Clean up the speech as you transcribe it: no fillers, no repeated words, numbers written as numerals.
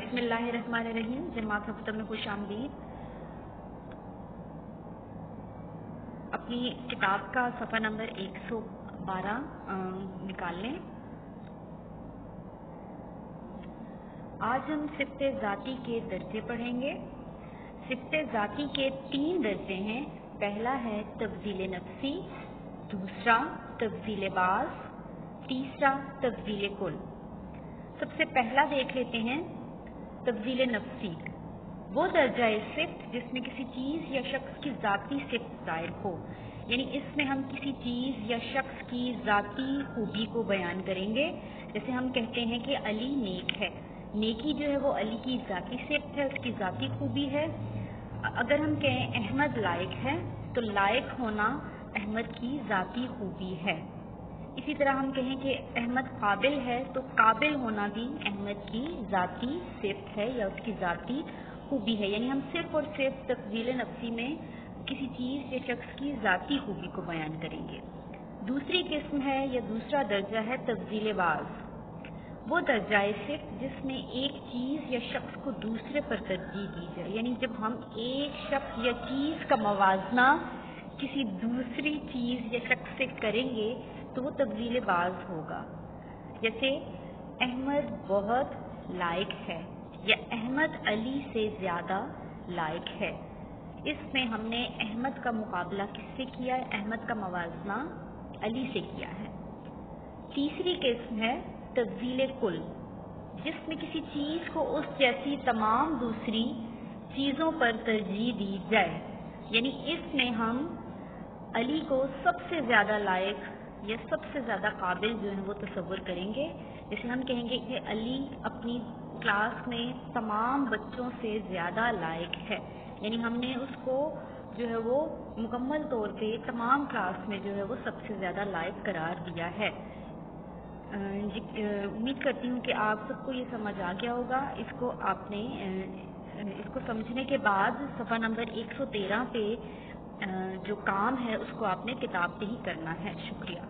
बिस्मिल्लाहिर्रहमानिर्रहीम। जमात मुफ्तम में खुश आमदीद। अपनी किताब का सफ़ा नंबर 112 निकाल लें। आज हम सिफ़्ते ज़ाती के दर्जे पढ़ेंगे। सिफ़्ते ज़ाती के 3 दर्जे हैं। पहला है तब्दील नफ्सी, दूसरा तब्दील बाज़, तीसरा तब्दील कुल। सबसे पहला देख लेते हैं तब्दील नफ्सी। वो दर्जा सिफ़्त जिसमें किसी चीज़ या शख्स की ज़ाती सिफ़्त ज़ाहिर हो, यानी इसमें हम किसी चीज़ या शख्स की ज़ाती खूबी को बयान करेंगे। जैसे हम कहते हैं कि अली नेक है। नेकी जो है वो अली की ज़ाती सिफ़्त है, उसकी ज़ाती खूबी है। अगर हम कहें अहमद लायक है तो लायक होना अहमद की ज़ाती खूबी है। इसी तरह हम कहें कि अहमद काबिल है तो काबिल होना भी अहमद की ज़ाती सिफ़्त है या उसकी ज़ाती खूबी है। यानी हम सिर्फ़ और सिर्फ तब्दील नफ्सी में किसी चीज़ या शख्स की ज़ाती खूबी को बयान करेंगे। दूसरी किस्म है या दूसरा दर्जा है तब्दील बाज़। वो दर्जा सिफ़्त जिसमें एक चीज़ या शख्स को दूसरे पर तरजीह दी जाए, यानी जब हम एक शख्स या चीज़ का मवाजना किसी दूसरी चीज़ या शख्स से करेंगे तो वो तब्दील बाज़ होगा। जैसे अहमद बहुत लायक है या अहमद अली से ज़्यादा लायक है। इसमें हमने अहमद का मुकाबला किससे किया है? अहमद का मवाजना अली से किया है। तीसरी किस्म है तब्दील कुल, जिसमें किसी चीज़ को उस जैसी तमाम दूसरी चीज़ों पर तरजीह दी जाए, यानी इसमें हम अली को सबसे ज़्यादा लायक या सबसे ज़्यादा काबिल जो है वो तसव्वुर करेंगे। जैसे हम कहेंगे कि अली अपनी क्लास में तमाम बच्चों से ज़्यादा लायक है, यानी हमने उसको जो है वो मुकम्मल तौर पे तमाम क्लास में जो है वो सबसे ज़्यादा लायक करार दिया है। उम्मीद करती हूँ कि आप सबको ये समझ आ गया होगा। इसको समझने के बाद सफ़ा नंबर 113 पे जो काम है उसको आपने किताब पे ही करना है। शुक्रिया।